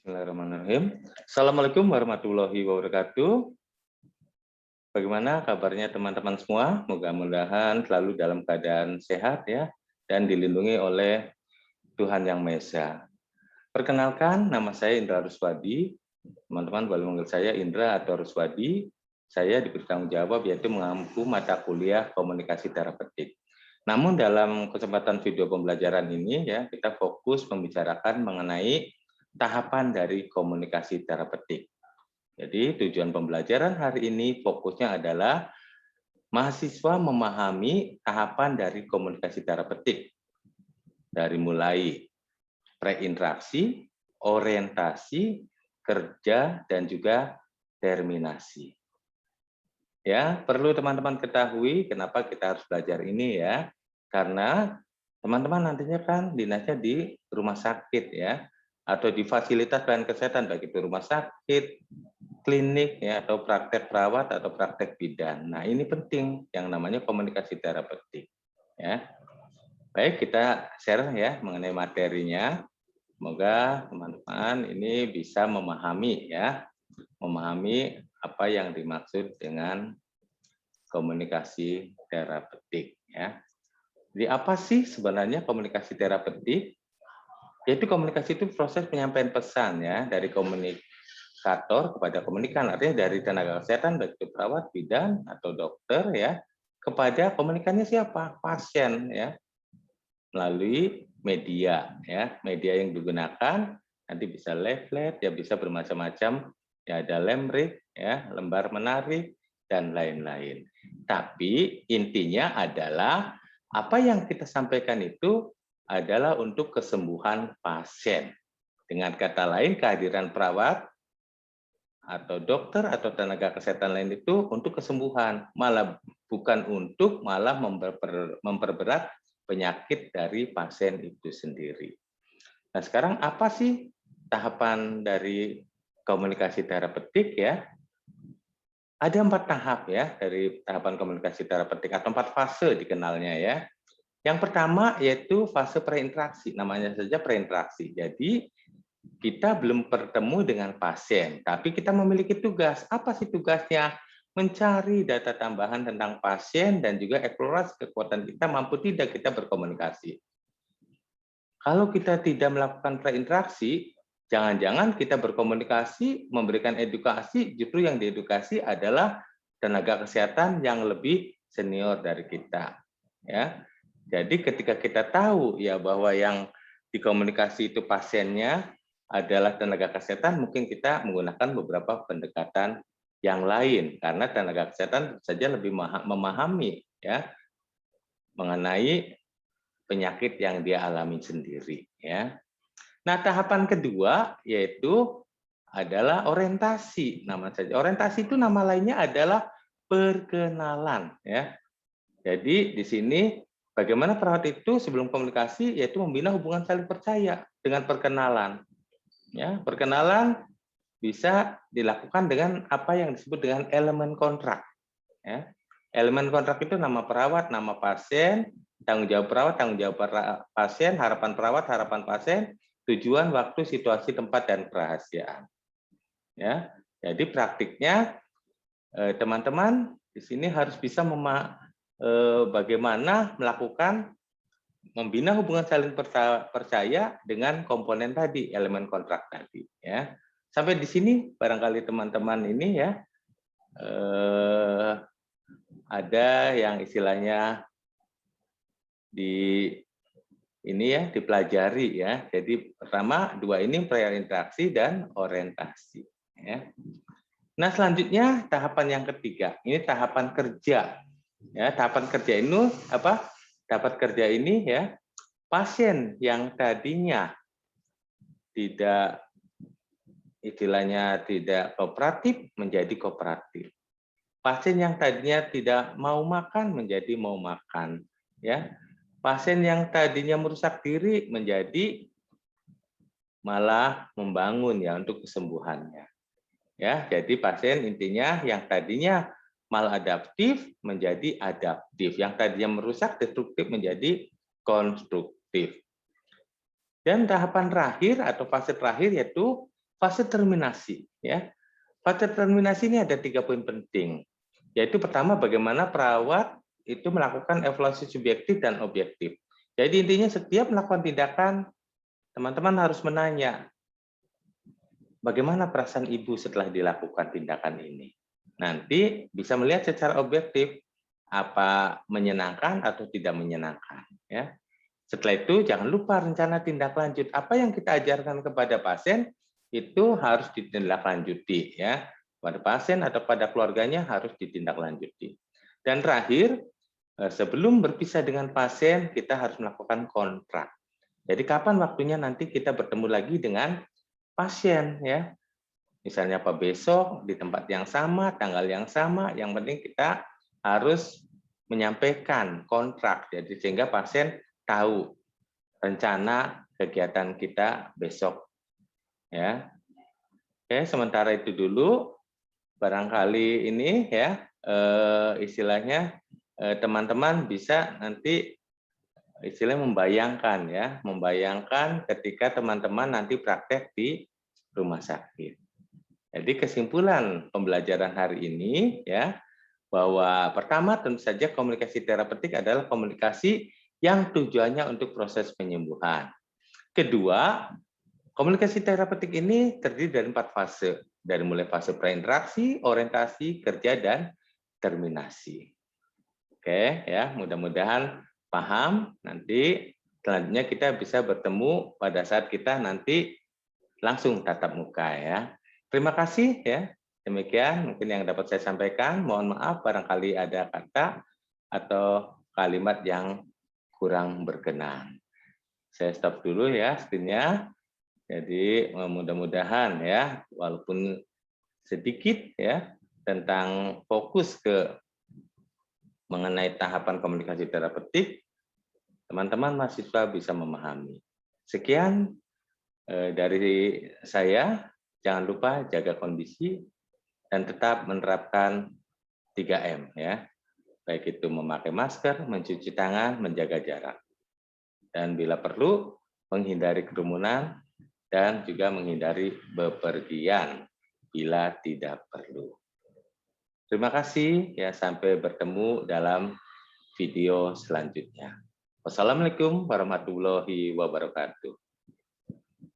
Bismillahirrahmanirrahim. Assalamualaikum warahmatullahi wabarakatuh. Bagaimana kabarnya teman-teman semua? Mudah-mudahan selalu dalam keadaan sehat ya dan dilindungi oleh Tuhan Yang Maha Esa. Perkenalkan, nama saya Indra Ruswadi. Teman-teman boleh manggil saya Indra atau Ruswadi. Saya diberi tanggung jawab yaitu mengampu mata kuliah komunikasi terapeutik. Namun dalam kesempatan video pembelajaran ini ya kita fokus membicarakan mengenai tahapan dari komunikasi terapeutik. Jadi tujuan pembelajaran hari ini fokusnya adalah mahasiswa memahami tahapan dari komunikasi terapeutik. Dari mulai preinteraksi, orientasi, kerja, dan juga terminasi. Ya, perlu teman-teman ketahui kenapa kita harus belajar ini ya. Karena teman-teman nantinya kan dinasnya di rumah sakit ya, atau di fasilitas pelayanan kesehatan, baik itu rumah sakit, klinik ya, atau praktek perawat atau praktek bidan. Nah, ini penting yang namanya komunikasi terapeutik ya. Baik, kita share ya mengenai materinya. Semoga teman-teman ini bisa memahami ya, memahami apa yang dimaksud dengan komunikasi terapeutik ya. Jadi apa sih sebenarnya komunikasi terapeutik? Yaitu komunikasi itu proses penyampaian pesan ya dari komunikator kepada komunikan, artinya dari tenaga kesehatan baik itu perawat, bidan atau dokter ya kepada komunikannya siapa? Pasien ya, melalui media ya. Media yang digunakan nanti bisa leaflet ya, bisa bermacam-macam ya, ada lemrik ya, lembar menarik dan lain-lain. Tapi intinya adalah apa yang kita sampaikan itu adalah untuk kesembuhan pasien. Dengan kata lain, kehadiran perawat atau dokter atau tenaga kesehatan lain itu untuk kesembuhan, malah bukan untuk malah memperberat penyakit dari pasien itu sendiri. Nah, sekarang apa sih tahapan dari komunikasi terapeutik ya? Ada 4 tahap ya dari tahapan komunikasi terapeutik atau 4 fase dikenalnya ya. Yang pertama yaitu fase preinteraksi, namanya saja preinteraksi. Jadi kita belum bertemu dengan pasien, tapi kita memiliki tugas. Apa sih tugasnya? Mencari data tambahan tentang pasien dan juga eksplorasi kekuatan kita mampu tidak kita berkomunikasi. Kalau kita tidak melakukan preinteraksi, jangan-jangan kita berkomunikasi, memberikan edukasi, justru yang diedukasi adalah tenaga kesehatan yang lebih senior dari kita. Ya, jadi ketika kita tahu ya bahwa yang dikomunikasi itu pasiennya adalah tenaga kesehatan, mungkin kita menggunakan beberapa pendekatan yang lain karena tenaga kesehatan saja lebih memahami ya mengenai penyakit yang dia alami sendiri ya. Nah, tahapan kedua yaitu adalah orientasi. Nama saja. Orientasi itu nama lainnya adalah perkenalan ya. Jadi di sini bagaimana perawat itu sebelum komunikasi yaitu membina hubungan saling percaya dengan perkenalan. Ya, perkenalan bisa dilakukan dengan apa yang disebut dengan elemen kontrak. Ya. Elemen kontrak itu nama perawat, nama pasien, tanggung jawab perawat, tanggung jawab pasien, harapan perawat, harapan pasien, tujuan, waktu, situasi, tempat, dan kerahasiaan. Ya, jadi praktiknya teman-teman di sini harus bisa bagaimana melakukan membina hubungan saling percaya dengan komponen tadi, elemen kontrak tadi. Ya, sampai di sini barangkali teman-teman ini ya ada yang istilahnya di ini ya dipelajari ya. Jadi pertama dua ini preinteraksi dan orientasi. Ya. Nah selanjutnya tahapan yang ketiga ini tahapan kerja. Ya, tahapan kerja ini apa? Tahapan kerja ini ya pasien yang tadinya tidak istilahnya tidak kooperatif menjadi kooperatif. Pasien yang tadinya tidak mau makan menjadi mau makan. Ya, pasien yang tadinya merusak diri menjadi malah membangun ya untuk kesembuhannya. Ya, jadi pasien intinya yang tadinya maladaptif menjadi adaptif, yang tadinya merusak destruktif menjadi konstruktif. Dan tahapan terakhir atau fase terakhir yaitu fase terminasi ya. Fase terminasi ini ada 3 poin penting. Yaitu pertama bagaimana perawat itu melakukan evaluasi subjektif dan objektif. Jadi intinya setiap melakukan tindakan, teman-teman harus menanya, bagaimana perasaan ibu setelah dilakukan tindakan ini? Nanti bisa melihat secara objektif apa menyenangkan atau tidak menyenangkan. Ya. Setelah itu jangan lupa rencana tindak lanjut. Apa yang kita ajarkan kepada pasien itu harus ditindaklanjuti ya. Pada pasien atau pada keluarganya harus ditindaklanjuti. Dan terakhir, sebelum berpisah dengan pasien, kita harus melakukan kontrak. Jadi kapan waktunya nanti kita bertemu lagi dengan pasien ya. Misalnya apa besok di tempat yang sama, tanggal yang sama, yang penting kita harus menyampaikan kontrak. Jadi sehingga pasien tahu rencana kegiatan kita besok ya. Oke, sementara itu dulu barangkali ini ya istilahnya teman-teman bisa nanti istilahnya membayangkan ketika teman-teman nanti praktek di rumah sakit. Jadi kesimpulan pembelajaran hari ini ya bahwa pertama tentu saja komunikasi terapeutik adalah komunikasi yang tujuannya untuk proses penyembuhan. Kedua, komunikasi terapeutik ini terdiri dari 4 fase, dari mulai fase prainteraksi, orientasi, kerja, dan terminasi. Oke, ya mudah-mudahan paham. Nanti selanjutnya kita bisa bertemu pada saat kita nanti langsung tatap muka ya. Terima kasih ya. Demikian mungkin yang dapat saya sampaikan. Mohon maaf barangkali ada kata atau kalimat yang kurang berkenan. Saya stop dulu ya screen-nya. Jadi mudah-mudahan ya, walaupun sedikit ya tentang fokus ke mengenai tahapan komunikasi terapeutik, teman-teman mahasiswa bisa memahami. Sekian dari saya. Jangan lupa jaga kondisi dan tetap menerapkan 3M ya. Baik itu memakai masker, mencuci tangan, menjaga jarak. Dan bila perlu menghindari kerumunan dan juga menghindari bepergian bila tidak perlu. Terima kasih ya, sampai bertemu dalam video selanjutnya. Wassalamualaikum warahmatullahi wabarakatuh.